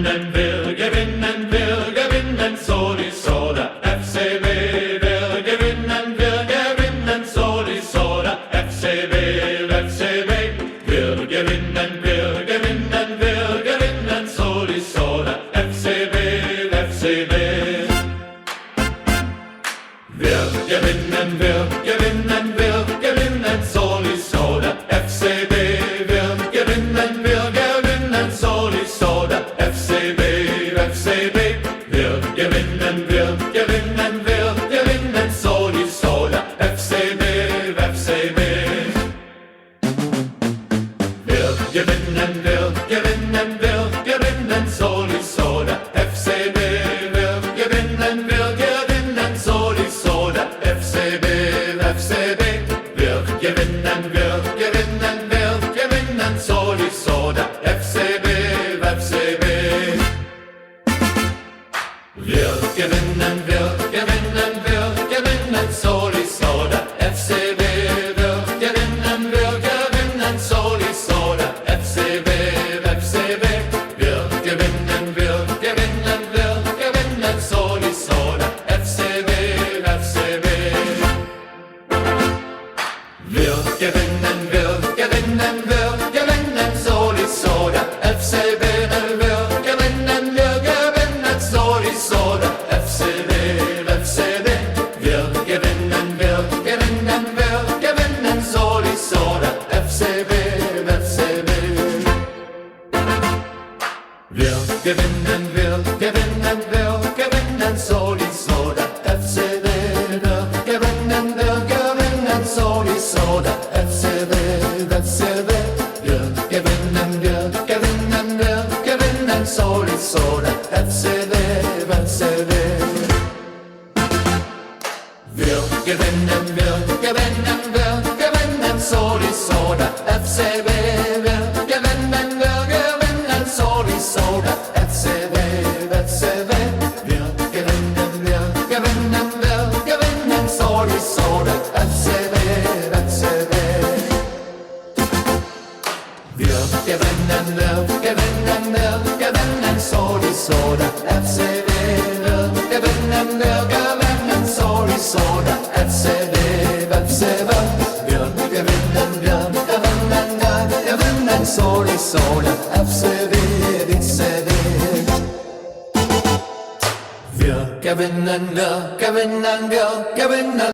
wir gewinnen, Soli-Soda, FCB will gewinnen, Soli-Soda, FCB, wir gewinnen, Soli-Soda, FCB. Wir gewinnen, Soli-Soda, FCB, wir gewinnen, Soli-Soda, FCB, wir gewinnen, Soli-Soda, FCB. Wir gewinnen, Soli-Soda, FCB, wir gewinnen, Soli-Soda, FCB. Wir gewinnen, Soli-Soda, FCB. Wir gewinnen, Soli-Soda, FCB. Wir gewinnen, Soli-Soda, FCB. Wir gewinnen, Soli-Soda, FCB. Wir gewinnen, Soli-Soda, FCB. Wir gewinnen, Soli-Soda, FCB. Wir gewinnen, Soli-Soda, FCB. Wir gewinnen, Soli-Soda, FCB. Wir gewinnen, Soli-Soda, FCB. Wir gewinnen, Soli-Soda, FCB. Wir gewinnen, Soli-Soda, FCB. Wir gewinnen, Soli-Soda, FCB. Wir gewinnen, Soli-Soda, FCB. Wir gewinnen, Soli-Soda, FCB. Wir gewinnen, Soli-Soda, FCB. Wir gewinnen, Soli-Soda, FCB. Wir gewinnen,